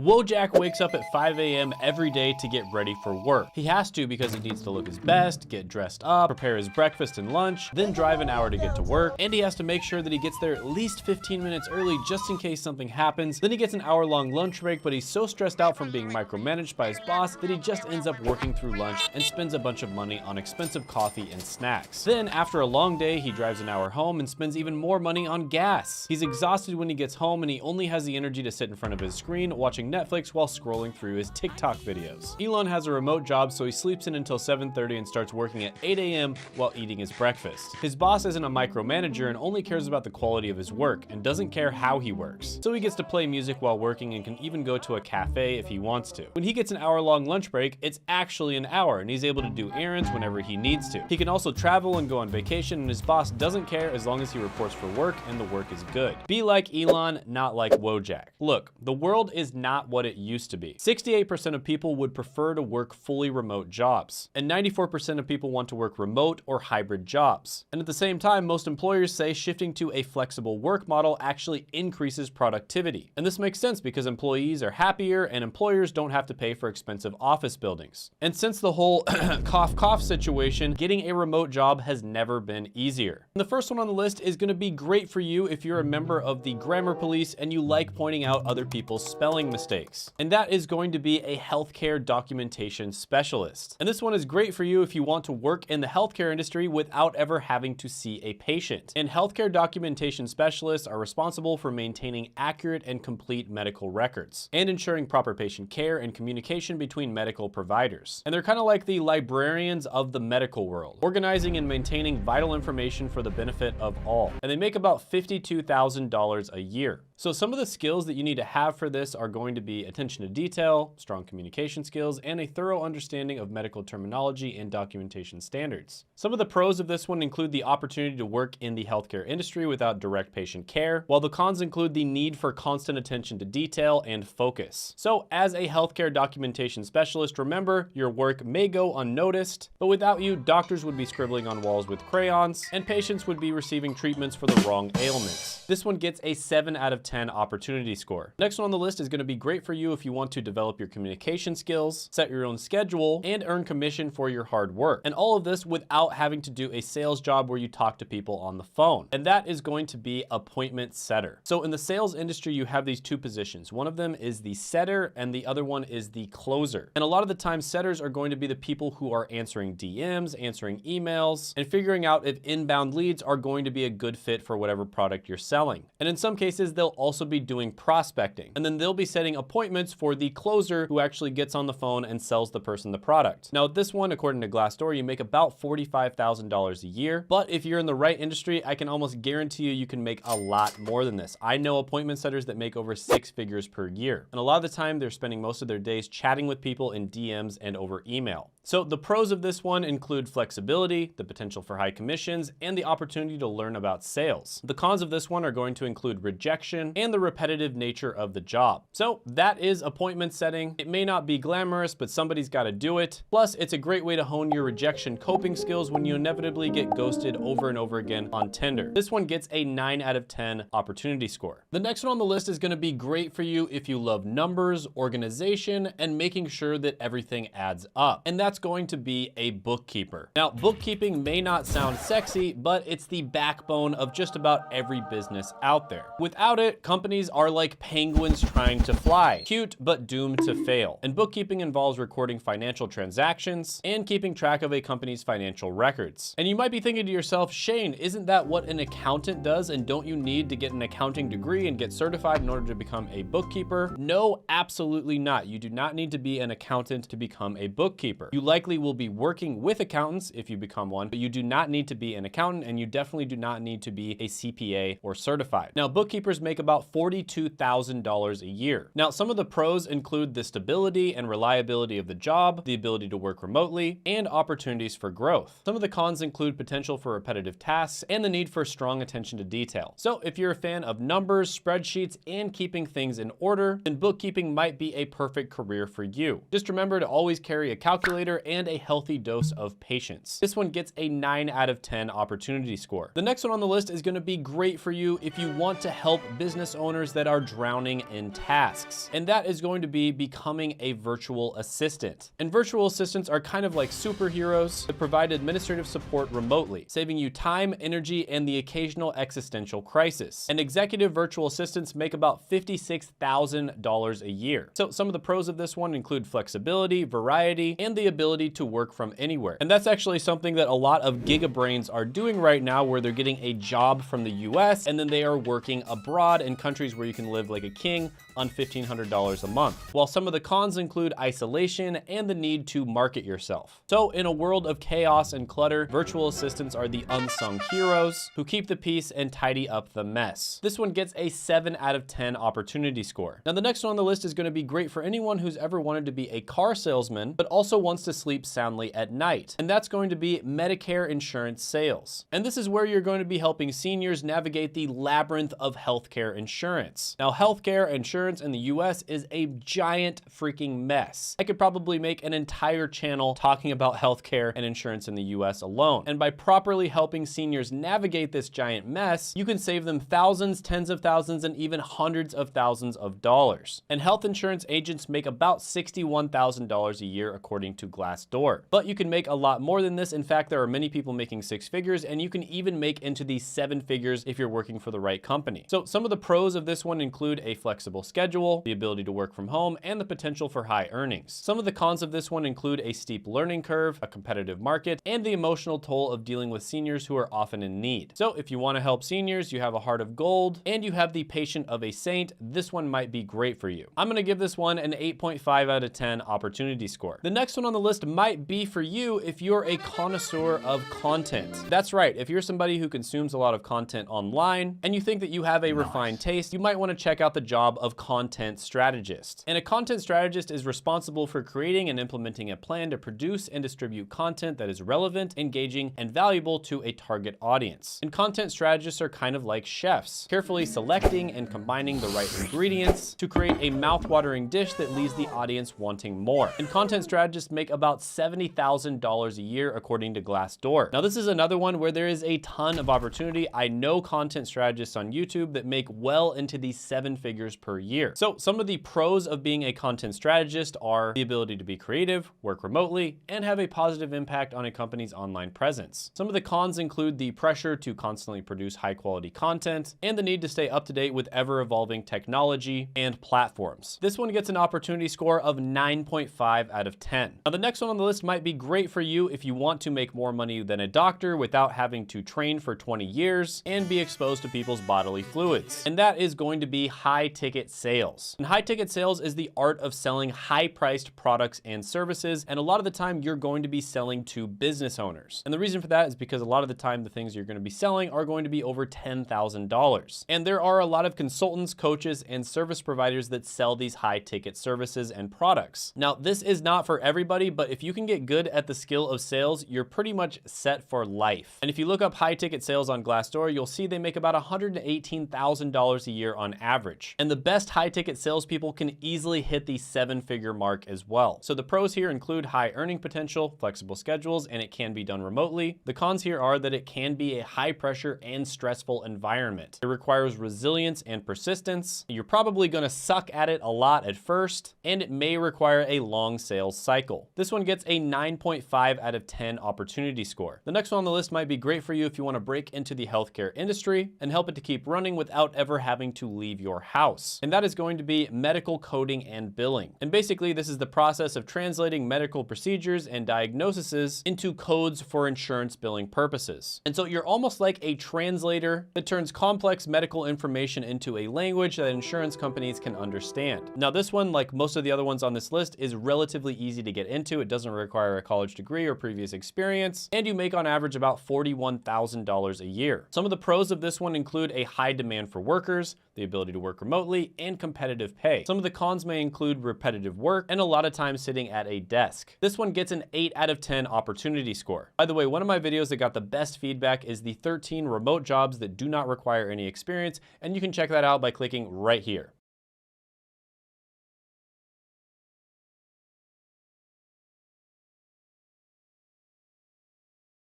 Wojak wakes up at 5 a.m. every day to get ready for work. He has to because he needs to look his best, get dressed up, prepare his breakfast and lunch, then drive an hour to get to work, and he has to make sure that he gets there at least 15 minutes early just in case something happens. Then he gets an hour-long lunch break, but he's so stressed out from being micromanaged by his boss that he just ends up working through lunch and spends a bunch of money on expensive coffee and snacks. Then, after a long day, he drives an hour home and spends even more money on gas. He's exhausted when he gets home and he only has the energy to sit in front of his screen watching Netflix while scrolling through his TikTok videos. Elon has a remote job, so he sleeps in until 7:30 and starts working at 8 a.m. while eating his breakfast. His boss isn't a micromanager and only cares about the quality of his work and doesn't care how he works. So he gets to play music while working and can even go to a cafe if he wants to. When he gets an hour-long lunch break, it's actually an hour and he's able to do errands whenever he needs to. He can also travel and go on vacation, and his boss doesn't care as long as he reports for work and the work is good. Be like Elon, not like Wojak. Look, the world is not what it used to be. 68% of people would prefer to work fully remote jobs, and 94% of people want to work remote or hybrid jobs. And at the same time, most employers say shifting to a flexible work model actually increases productivity. And this makes sense because employees are happier and employers don't have to pay for expensive office buildings. And since the whole cough cough situation, getting a remote job has never been easier. And the first one on the list is going to be great for you if you're a member of the grammar police and you like pointing out other people's spelling mistakes. And that is going to be a healthcare documentation specialist. And this one is great for you if you want to work in the healthcare industry without ever having to see a patient. And healthcare documentation specialists are responsible for maintaining accurate and complete medical records and ensuring proper patient care and communication between medical providers. And they're kind of like the librarians of the medical world, organizing and maintaining vital information for the benefit of all. And they make about $52,000 a year. So some of the skills that you need to have for this are going to be attention to detail, strong communication skills, and a thorough understanding of medical terminology and documentation standards. Some of the pros of this one include the opportunity to work in the healthcare industry without direct patient care, while the cons include the need for constant attention to detail and focus. So as a healthcare documentation specialist, remember, your work may go unnoticed, but without you, doctors would be scribbling on walls with crayons, and patients would be receiving treatments for the wrong ailments. This one gets a 7 out of 10 opportunity score. Next one on the list is going to be great for you if you want to develop your communication skills, set your own schedule, and earn commission for your hard work. And all of this without having to do a sales job where you talk to people on the phone. And that is going to be appointment setter. So in the sales industry, you have these two positions. One of them is the setter and the other one is the closer. And a lot of the time, setters are going to be the people who are answering DMs, answering emails, and figuring out if inbound leads are going to be a good fit for whatever product you're selling. And in some cases, they'll also be doing prospecting. And then they'll be setting appointments for the closer who actually gets on the phone and sells the person the product. Now, this one, according to Glassdoor, you make about $45,000 a year. But if you're in the right industry, I can almost guarantee you can make a lot more than this. I know appointment setters that make over 6 figures per year. And a lot of the time, they're spending most of their days chatting with people in DMs and over email. So the pros of this one include flexibility, the potential for high commissions, and the opportunity to learn about sales. The cons of this one are going to include rejection and the repetitive nature of the job. So that is appointment setting. It may not be glamorous, but somebody's got to do it. Plus, it's a great way to hone your rejection coping skills when you inevitably get ghosted over and over again on Tinder. This one gets a 9 out of 10 opportunity score. The next one on the list is going to be great for you if you love numbers, organization, and making sure that everything adds up. And that's going to be a bookkeeper. Now, bookkeeping may not sound sexy, but it's the backbone of just about every business out there. Without it, companies are like penguins trying to fly. Cute, but doomed to fail. And bookkeeping involves recording financial transactions and keeping track of a company's financial records. And you might be thinking to yourself, Shane, isn't that what an accountant does? And don't you need to get an accounting degree and get certified in order to become a bookkeeper? No, absolutely not. You do not need to be an accountant to become a bookkeeper. You likely will be working with accountants if you become one, but you do not need to be an accountant, and you definitely do not need to be a CPA or certified. Now, bookkeepers make about $42,000 a year. Now, some of the pros include the stability and reliability of the job, the ability to work remotely, and opportunities for growth. Some of the cons include potential for repetitive tasks and the need for strong attention to detail. So if you're a fan of numbers, spreadsheets, and keeping things in order, then bookkeeping might be a perfect career for you. Just remember to always carry a calculator calculator and a healthy dose of patience. This one gets a 9 out of 10 opportunity score. The next one on the list is going to be great for you if you want to help business owners that are drowning in tasks. And that is going to be becoming a virtual assistant. And virtual assistants are kind of like superheroes that provide administrative support remotely, saving you time, energy, and the occasional existential crisis. And executive virtual assistants make about $56,000 a year. So some of the pros of this one include flexibility, variety, and the ability to work from anywhere. And that's actually something that a lot of gigabrains are doing right now, where they're getting a job from the US and then they are working abroad in countries where you can live like a king on $1,500 a month. While some of the cons include isolation and the need to market yourself. So in a world of chaos and clutter, virtual assistants are the unsung heroes who keep the peace and tidy up the mess. This one gets a 7 out of 10 opportunity score. Now the next one on the list is going to be great for anyone who's ever wanted to be a car salesman, but also wants to sleep soundly at night. And that's going to be Medicare insurance sales. And this is where you're going to be helping seniors navigate the labyrinth of healthcare insurance. Now healthcare insurance in the US is a giant freaking mess. I could probably make an entire channel talking about healthcare and insurance in the US alone. And by properly helping seniors navigate this giant mess, you can save them thousands, tens of thousands, and even hundreds of thousands of dollars. And health insurance agents make about $61,000 a year according to Glassdoor. But you can make a lot more than this. In fact, there are many people making 6 figures, and you can even make into the 7 figures if you're working for the right company. So some of the pros of this one include a flexible schedule, the ability to work from home, and the potential for high earnings. Some of the cons of this one include a steep learning curve, a competitive market, and the emotional toll of dealing with seniors who are often in need. So if you want to help seniors, you have a heart of gold, and you have the patience of a saint, this one might be great for you. I'm going to give this one an 8.5 out of 10 opportunity score. The next one on the list might be for you if you're a connoisseur of content. That's right. If you're somebody who consumes a lot of content online and you think that you have a refined taste, you might want to check out the job of content strategist. And a content strategist is responsible for creating and implementing a plan to produce and distribute content that is relevant, engaging, and valuable to a target audience. And content strategists are kind of like chefs, carefully selecting and combining the right ingredients to create a mouth-watering dish that leaves the audience wanting more. And content strategists make about $70,000 a year according to Glassdoor. Now this is another one where there is a ton of opportunity. I know content strategists on YouTube that make well into the 7 figures per year. So some of the pros of being a content strategist are the ability to be creative, work remotely, and have a positive impact on a company's online presence. Some of the cons include the pressure to constantly produce high quality content and the need to stay up to date with ever evolving technology and platforms. This one gets an opportunity score of 9.5 out of 10. Now the next one on the list might be great for you if you want to make more money than a doctor without having to train for 20 years and be exposed to people's bodily fluids. And that is going to be high ticket sales. And high ticket sales is the art of selling high priced products and services. And a lot of the time you're going to be selling to business owners. And the reason for that is because a lot of the time the things you're going to be selling are going to be over $10,000. And there are a lot of consultants, coaches, and service providers that sell these high ticket services and products. Now, this is not for everybody, but if you can get good at the skill of sales, you're pretty much set for life. And if you look up high ticket sales on Glassdoor, you'll see they make about $118,000 a year on average. And the best high ticket salespeople can easily hit the 7-figure mark as well. So the pros here include high earning potential, flexible schedules, and it can be done remotely. The cons here are that it can be a high pressure and stressful environment. It requires resilience and persistence. You're probably going to suck at it a lot at first, and it may require a long sales cycle. This one gets a 9.5 out of 10 opportunity score. The next one on the list might be great for you if you want to break into the healthcare industry and help it to keep running without ever having to leave your house. And that is going to be medical coding and billing. And basically, this is the process of translating medical procedures and diagnoses into codes for insurance billing purposes. And so you're almost like a translator that turns complex medical information into a language that insurance companies can understand. Now, this one, like most of the other ones on this list, is relatively easy to get into. It doesn't require a college degree or previous experience, and you make on average about $41,000 a year. Some of the pros of this one include a high demand for workers, the ability to work remotely, and competitive pay. Some of the cons may include repetitive work and a lot of time sitting at a desk. This one gets an 8 out of 10 opportunity score. By the way, one of my videos that got the best feedback is the 13 remote jobs that do not require any experience, and you can check that out by clicking right here.